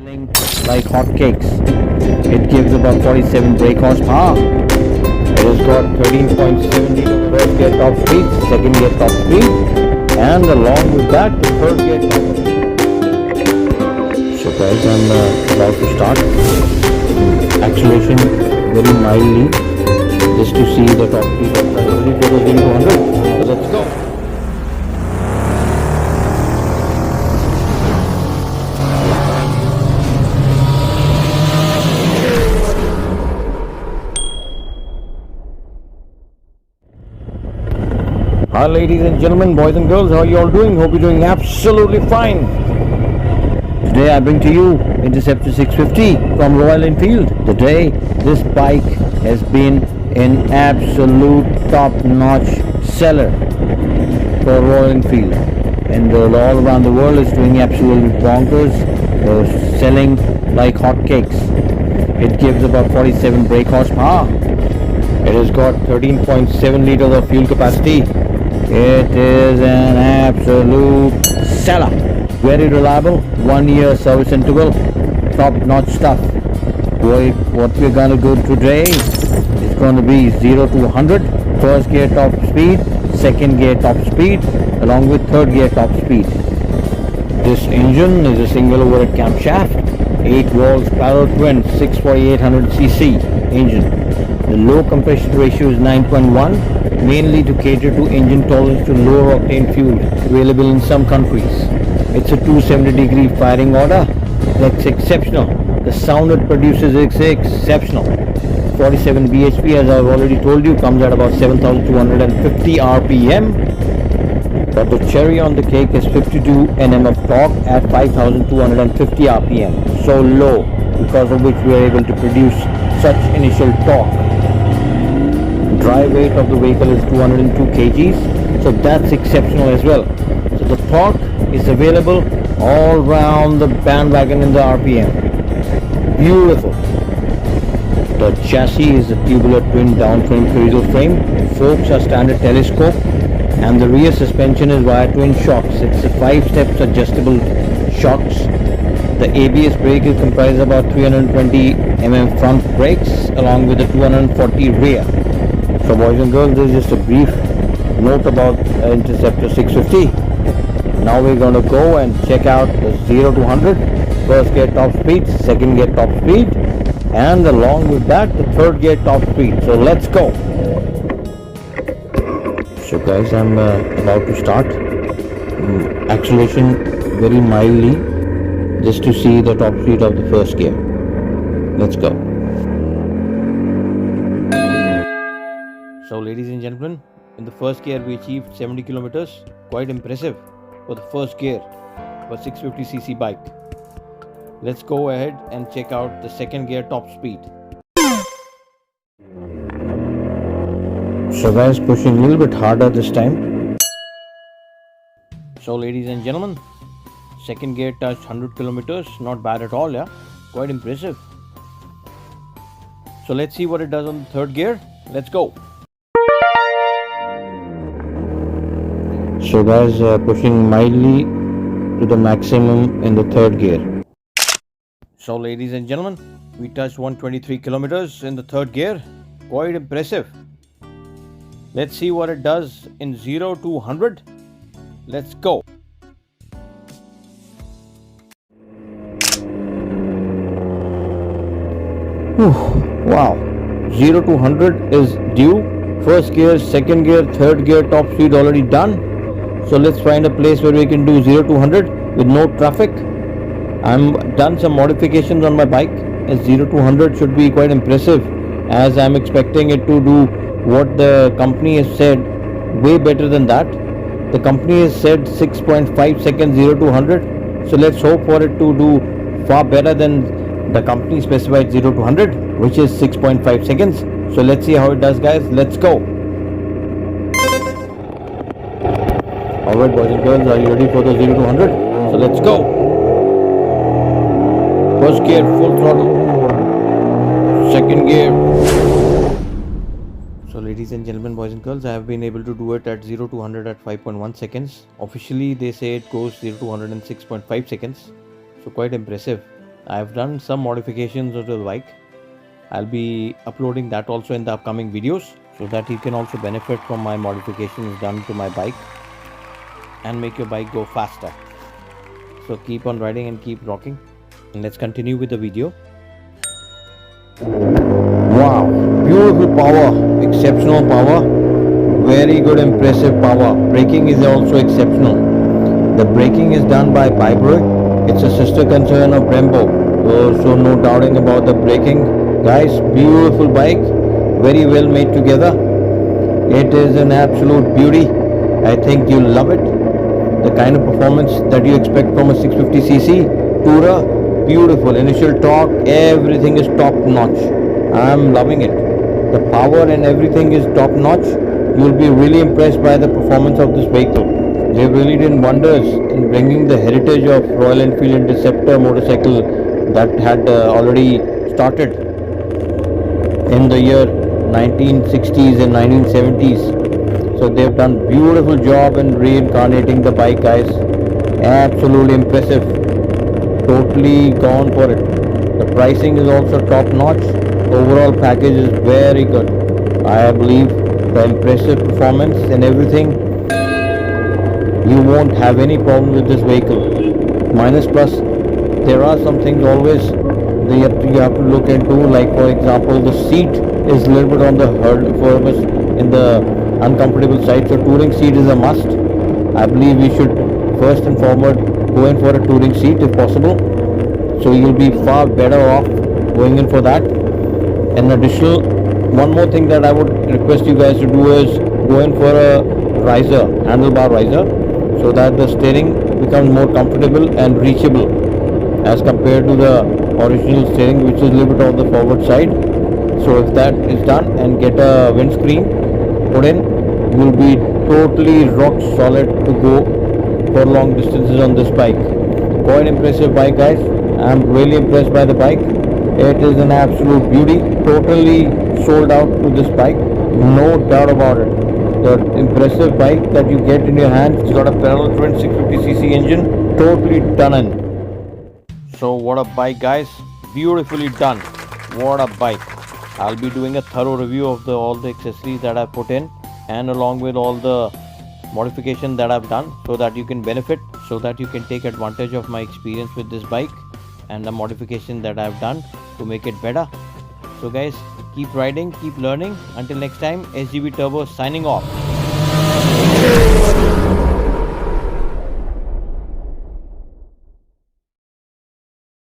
selling like hotcakes. It gives about 47 brake horsepower. It has got 13.7 liter first gear top speed, second gear top speed, and along with that, the third gear top speed. So guys, I'm about to start. Acceleration very mildly, just to see the top speed of the 0 to 100. So let's go. Hi ladies and gentlemen, boys and girls, how are you all doing? Hope you're doing absolutely fine. Today I bring to you Interceptor 650 from Royal Enfield. Today this bike has been an absolute top-notch seller for Royal Enfield, and all around the world is doing absolutely bonkers. They're selling like hotcakes. It gives about 47 brake horsepower. It has got 13.7 liters of fuel capacity. It is an absolute seller. Very reliable, 1 year service interval, top-notch stuff. What we're going to do today is going to be 0 to 100, first gear top speed, second gear top speed, along with third gear top speed. This engine is a single overhead camshaft, 8 valves parallel twin, 64800cc engine. The low compression ratio is 9.1, mainly to cater to engine tolerance to lower octane fuel available in some countries. It's a 270-degree firing order. That's exceptional. The sound it produces is exceptional. 47 bhp, as I've already told you, comes at about 7,250 rpm. But the cherry on the cake is 52 Nm of torque at 5,250 rpm. So low, because of which we are able to produce such initial torque. Dry weight of the vehicle is 202 kgs, so that's exceptional as well. So the torque is available all round the bandwagon in the RPM. Beautiful. The chassis is a tubular twin downframe Carrizo frame. Forks are standard telescope, and the rear suspension is via twin shocks. It's a 5-step adjustable shocks. The ABS brake is comprised of about 320 mm front brakes along with the 240 rear. So boys and girls, this is just a brief note about Interceptor 650. Now we're going to go and check out the 0 to 100, first gear top speed, second gear top speed, and along with that the third gear top speed. So let's go. So guys, I'm about to start. Acceleration very mildly, just to see the top speed of the first gear. Let's go. So ladies and gentlemen, in the first gear we achieved 70 kilometers. Quite impressive for the first gear for 650cc bike. Let's go ahead and check out the second gear top speed. So guys, pushing a little bit harder this time. So ladies and gentlemen, second gear touched 100 kilometers. Not bad at all, yeah. Quite impressive. So let's see what it does on the third gear. Let's go. So guys, pushing mildly to the maximum in the third gear. So ladies and gentlemen, we touched 123 kilometers in the third gear. Quite impressive. Let's see what it does in 0 to 100. Let's go. Wow, 0 to 100 is due. First gear, second gear, third gear top speed already done. So let's find a place where we can do 0 to 100 with no traffic. I'm done some modifications on my bike, and 0 to 100 should be quite impressive, as I'm expecting it to do what the company has said, way better than that. The company has said 6.5 seconds 0 to 100. So let's hope for it to do far better than the company specified 0 to 100, which is 6.5 seconds. So let's see how it does, guys. Let's go. Alright boys and girls, are you ready for the 0 to 100? So let's go. First gear, full throttle. Second gear. So ladies and gentlemen, boys and girls, I have been able to do it at 0 to 100 at 5.1 seconds. Officially they say it goes 0 to 100 in 6.5 seconds. So quite impressive. I've done some modifications of the bike. I'll be uploading that also in the upcoming videos, so that you can also benefit from my modifications done to my bike and make your bike go faster. So keep on riding and keep rocking, and let's continue with the video. Wow, beautiful power, exceptional power, very good, impressive power. Braking is also exceptional. The braking is done by Vibro. It's a sister concern of Brembo, so no doubting about the braking. Guys, beautiful bike, very well made together. It is an absolute beauty. I think you'll love it. The kind of performance that you expect from a 650cc Tourer, beautiful. Initial torque, everything is top notch. I'm loving it. The power and everything is top notch. You'll be really impressed by the performance of this vehicle. They really did wonders in bringing the heritage of Royal Enfield Interceptor motorcycle that had already started in the year 1960s and 1970s. So they've done beautiful job in reincarnating the bike, guys. Absolutely impressive. Totally gone for it. The pricing is also top notch. Overall package is very good. I believe the impressive performance and everything, you won't have any problem with this vehicle. Minus plus, there are some things always you have to look into, like for example the seat is a little bit on the in the uncomfortable side, so touring seat is a must. I believe you should first and foremost go in for a touring seat if possible, so you'll be far better off going in for that. In addition, one more thing that I would request you guys to do is go in for a riser, handlebar riser, so that the steering becomes more comfortable and reachable as compared to the original steering, which is a little bit on the forward side. So if that is done and get a windscreen put in, you will be totally rock solid to go for long distances on this bike. Quite impressive bike, guys. I'm really impressed by the bike. It is an absolute beauty. Totally sold out to this bike, no doubt about it. The impressive bike that you get in your hand, it's got a parallel twin 650cc engine, totally done in. So what a bike, guys, beautifully done. What a bike. I'll be doing a thorough review of all the accessories that I've put in, and along with all the modification that I've done, so that you can benefit, so that you can take advantage of my experience with this bike and the modification that I've done to make it better. So guys, keep riding, keep learning. Until next time, SGB Turbo signing off.